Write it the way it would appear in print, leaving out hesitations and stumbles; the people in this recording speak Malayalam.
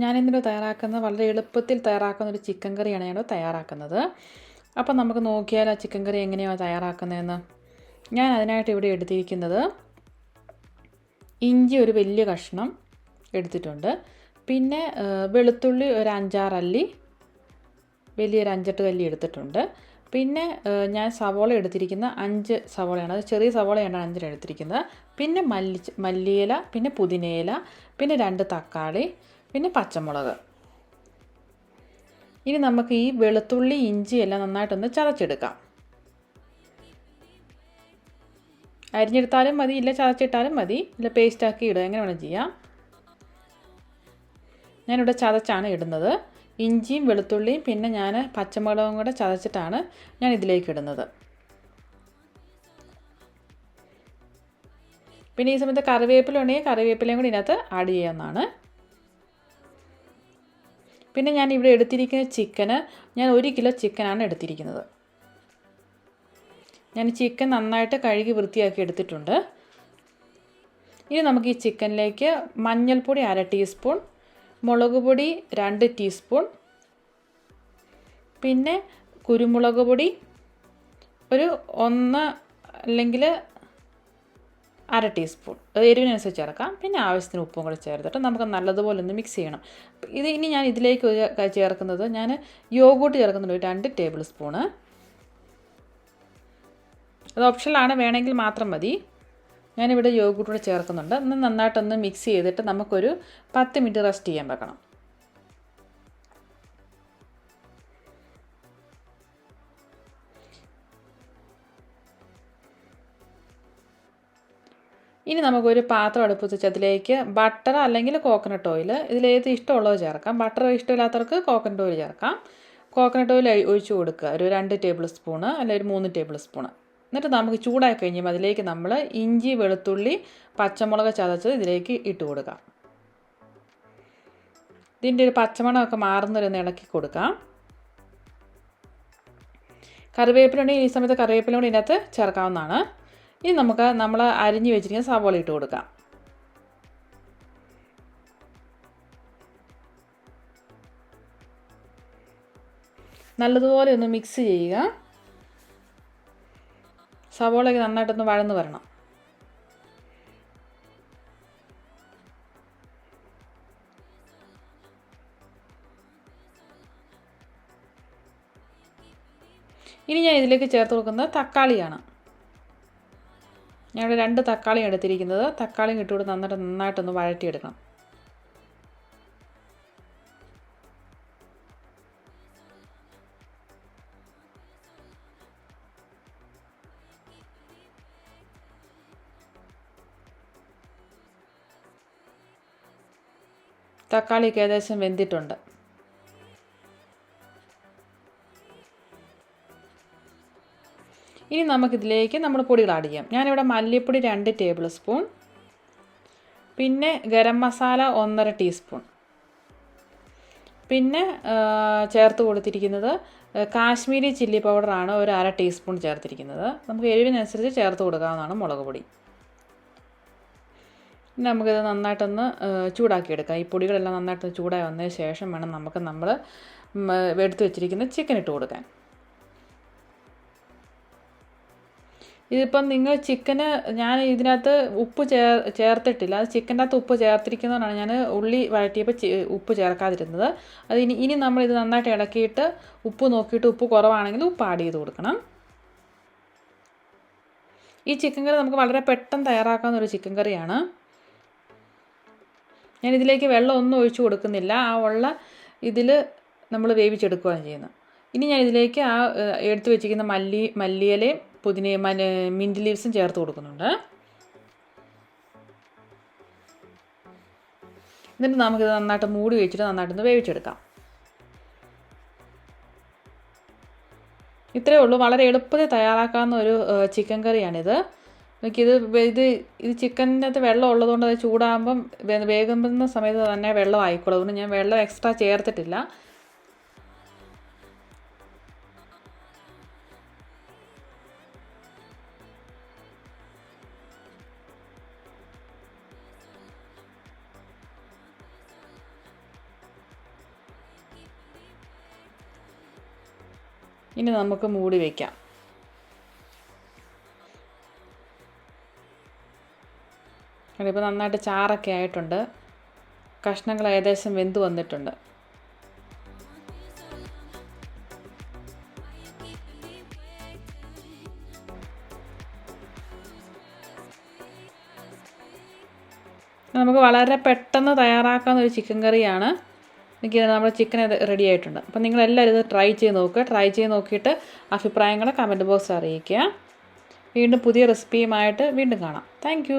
ഞാനിന്നിവിടെ തയ്യാറാക്കുന്നത് വളരെ എളുപ്പത്തിൽ തയ്യാറാക്കുന്ന ഒരു ചിക്കൻ കറിയാണ് ഞാനിവിടെ തയ്യാറാക്കുന്നത്. അപ്പം നമുക്ക് നോക്കിയാൽ ആ ചിക്കൻ കറി എങ്ങനെയാണ് തയ്യാറാക്കുന്നതെന്ന്. ഞാൻ അതിനായിട്ട് ഇവിടെ എടുത്തിരിക്കുന്നത് ഇഞ്ചി ഒരു വലിയ കഷ്ണം എടുത്തിട്ടുണ്ട്. പിന്നെ വെളുത്തുള്ളി ഒരു 5-6 അല്ലി, വലിയൊരു 5-8 അല്ലി എടുത്തിട്ടുണ്ട്. പിന്നെ ഞാൻ സവോള എടുത്തിരിക്കുന്ന 5 സവോളയാണ്, അത് ചെറിയ സവോളയാണ് 5 എടുത്തിരിക്കുന്നത്. പിന്നെ മല്ലിയില, പിന്നെ പുതിനയില, പിന്നെ 2 തക്കാളി, പിന്നെ പച്ചമുളക്. ഇനി നമുക്ക് ഈ വെളുത്തുള്ളി ഇഞ്ചി എല്ലാം നന്നായിട്ടൊന്ന് ചതച്ചെടുക്കാം. അരിഞ്ഞെടുത്താലും മതി, ഇല്ല ചതച്ചിട്ടാലും മതി, ഇല്ല പേസ്റ്റാക്കി ഇടുക, എങ്ങനെ വേണം ചെയ്യാം. ഞാനിവിടെ ചതച്ചാണ് ഇടുന്നത്. ഇഞ്ചിയും വെളുത്തുള്ളിയും പിന്നെ ഞാൻ പച്ചമുളകും കൂടെ ചതച്ചിട്ടാണ് ഞാൻ ഇതിലേക്ക് ഇടുന്നത്. പിന്നെ ഈ സമയത്ത് കറിവേപ്പില ഉണ്ടെങ്കിൽ കറിവേപ്പിലയും കൂടി ഇതിനകത്ത് ആഡ് ചെയ്യാവുന്നതാണ്. പിന്നെ ഞാൻ ഇവിടെ എടുത്തിരിക്കുന്ന ചിക്കന്, ഞാൻ 1 കിലോ ചിക്കനാണ് എടുത്തിരിക്കുന്നത്. ഞാൻ ചിക്കൻ നന്നായിട്ട് കഴുകി വൃത്തിയാക്കി എടുത്തിട്ടുണ്ട്. ഇനി നമുക്ക് ഈ ചിക്കനിലേക്ക് മഞ്ഞൾപ്പൊടി 1/2 ടീസ്പൂൺ, മുളക് പൊടി 2 ടീസ്പൂൺ, പിന്നെ കുരുമുളക് പൊടി ഒരു 1 അല്ലെങ്കിൽ 1/2 ടീസ്പൂൺ, എരിവിനനുസരിച്ച് ചേർക്കാം. പിന്നെ ആവശ്യത്തിന് ഉപ്പും കൂടെ ചേർത്തിട്ട് നമുക്ക് നല്ലതുപോലെ ഒന്ന് മിക്സ് ചെയ്യണം. ഇനി ഞാൻ ഇതിലേക്ക് ചേർക്കുന്നത്, ഞാൻ യോഗോട്ട് ചേർക്കുന്നുണ്ട് 2 ടേബിൾ സ്പൂണ്. അത് ഓപ്ഷനിലാണ്, വേണമെങ്കിൽ മാത്രം മതി. ഞാനിവിടെ യോഗോട്ട് കൂടെ ചേർക്കുന്നുണ്ട്. ഒന്ന് നന്നായിട്ടൊന്ന് മിക്സ് ചെയ്തിട്ട് നമുക്കൊരു 10 മിനിറ്റ് റെസ്റ്റ് ചെയ്യാൻ വെക്കണം. ഇനി നമുക്കൊരു പാത്രം അടുപ്പത്ത് വെച്ച് അതിലേക്ക് ബട്ടർ അല്ലെങ്കിൽ കോക്കനട്ട് ഓയിൽ, ഇതിലേത് ഇഷ്ടമുള്ളത് ചേർക്കാം. ബട്ടർ ഇഷ്ടമില്ലാത്തവർക്ക് കോക്കനട്ട് ഓയിൽ ചേർക്കാം. കോക്കനട്ട് ഓയിൽ ഒഴിച്ച് കൊടുക്കുക, ഒരു 2 ടേബിൾ സ്പൂണ് അല്ലെങ്കിൽ ഒരു 3 ടേബിൾ സ്പൂണ്. എന്നിട്ട് നമുക്ക് ചൂടായി കഴിയുമ്പോൾ അതിലേക്ക് നമ്മൾ ഇഞ്ചി വെളുത്തുള്ളി പച്ചമുളക് ചതച്ചത് ഇതിലേക്ക് ഇട്ട് കൊടുക്കാം. ഇതിൻ്റെ ഒരു പച്ചമണമൊക്കെ മാറുന്നവരൊന്ന് ഇളക്കി കൊടുക്കാം. കറിവേപ്പില ഉണ്ടെങ്കിൽ ഈ സമയത്ത് കറിവേപ്പില കൂടി ഇതിനകത്ത് ചേർക്കാവുന്നതാണ്. ഇനി നമുക്ക് നമ്മൾ അരിഞ്ഞ് വെച്ചിരിക്കുന്ന സവോള ഇട്ട് കൊടുക്കാം. നല്ലതുപോലെ ഒന്ന് മിക്സ് ചെയ്യുക. സവോളയൊക്കെ നന്നായിട്ടൊന്ന് വഴന്ന് വരണം. ഇനി ഞാൻ ഇതിലേക്ക് ചേർത്ത് കൊടുക്കുന്നത് തക്കാളിയാണ്. ഞാനിവിടെ 2 തക്കാളി എടുത്തിരിക്കുന്നത്. തക്കാളി ഇട്ടുകൊണ്ട് നന്നായിട്ടൊന്ന് വഴറ്റിയെടുക്കണം. തക്കാളിക്ക് ഏകദേശം വെന്തിട്ടുണ്ട്. ഇനി നമുക്കിതിലേക്ക് നമ്മൾ പൊടികൾ ആഡ് ചെയ്യാം. ഞാനിവിടെ മല്ലിപ്പൊടി 2 ടേബിൾ സ്പൂൺ, പിന്നെ ഗരം മസാല 1.5 ടീസ്പൂൺ, പിന്നെ ചേർത്ത് കൊടുത്തിരിക്കുന്നത് കാശ്മീരി ചില്ലി പൗഡറാണ് ഒരു 1/2 ടീസ്പൂൺ ചേർത്തിരിക്കുന്നത്. നമുക്ക് എരിവിനനുസരിച്ച് ചേർത്ത് കൊടുക്കാവുന്നതാണ് മുളക് പൊടി. നമുക്കിത് നന്നായിട്ടൊന്ന് ചൂടാക്കിയെടുക്കാം. ഈ പൊടികളെല്ലാം നന്നായിട്ട് ചൂടായി വന്നതിന് ശേഷം വേണം നമ്മൾ എടുത്ത് വെച്ചിരിക്കുന്ന ചിക്കൻ ഇട്ട് കൊടുക്കാൻ. ഇതിപ്പം നിങ്ങൾ ചിക്കന്, ഞാൻ ഇതിനകത്ത് ഉപ്പ് ചേർത്തിട്ടില്ല. അത് ചിക്കൻ്റെ അകത്ത് ഉപ്പ് ചേർത്തിരിക്കുന്നതുകൊണ്ടാണ് ഞാൻ ഉള്ളി വഴറ്റിയപ്പോൾ ഉപ്പ് ചേർക്കാതിരുന്നത്. അത് ഇനി നമ്മളിത് നന്നായിട്ട് ഇളക്കിയിട്ട് ഉപ്പ് നോക്കിയിട്ട് ഉപ്പ് കുറവാണെങ്കിൽ ഉപ്പ് ആഡ് ചെയ്ത് കൊടുക്കണം. ഈ ചിക്കൻ കറി നമുക്ക് വളരെ പെട്ടെന്ന് തയ്യാറാക്കാവുന്ന ഒരു ചിക്കൻ കറിയാണ്. ഞാനിതിലേക്ക് വെള്ളം ഒന്നും ഒഴിച്ചു കൊടുക്കുന്നില്ല. ആ ഉള്ള ഇതിൽ നമ്മൾ വേവിച്ചെടുക്കുകയാണ് ചെയ്യുന്നത്. ഇനി ഞാൻ ഇതിലേക്ക് ആ എടുത്ത് വെച്ചിരിക്കുന്ന മല്ലിയിലയും പുതിനയും മിൻറ്റ് ലീവ്സും ചേർത്ത് കൊടുക്കുന്നുണ്ട്. എന്നിട്ട് നമുക്കിത് നന്നായിട്ട് മൂടി വെച്ചിട്ട് നന്നായിട്ടൊന്ന് വേവിച്ചെടുക്കാം. ഇത്രയേ ഉള്ളൂ. വളരെ എളുപ്പത്തിൽ തയ്യാറാക്കാവുന്ന ഒരു ചിക്കൻ കറിയാണിത്. ഇത് ചിക്കൻ്റെ അകത്ത് വെള്ളം ഉള്ളതുകൊണ്ട് അത് ചൂടാകുമ്പം വേകുന്ന സമയത്ത് തന്നെ വെള്ളം ആയിക്കോളും. അതുകൊണ്ട് ഞാൻ വെള്ളം എക്സ്ട്രാ ചേർത്തിട്ടില്ല. ഇനി നമുക്ക് മൂടി വയ്ക്കാം. ഇപ്പോൾ നന്നായിട്ട് ചാറൊക്കെ ആയിട്ടുണ്ട്. കഷ്ണങ്ങൾ ഏകദേശം വെന്ത് വന്നിട്ടുണ്ട്. നമുക്ക് വളരെ പെട്ടെന്ന് തയ്യാറാക്കാവുന്ന ഒരു ചിക്കൻ കറിയാണ്. നമ്മുടെ ചിക്കൻ റെഡി ആയിട്ടുണ്ട്. അപ്പോൾ നിങ്ങളെല്ലാവരും ഇത് ട്രൈ ചെയ്ത് നോക്കുക. ട്രൈ ചെയ്ത് നോക്കിയിട്ട് അഭിപ്രായങ്ങൾ കമൻറ്റ് ബോക്സിൽ അറിയിക്കുക. വീണ്ടും പുതിയ റെസിപ്പിയുമായിട്ട് വീണ്ടും കാണാം. താങ്ക്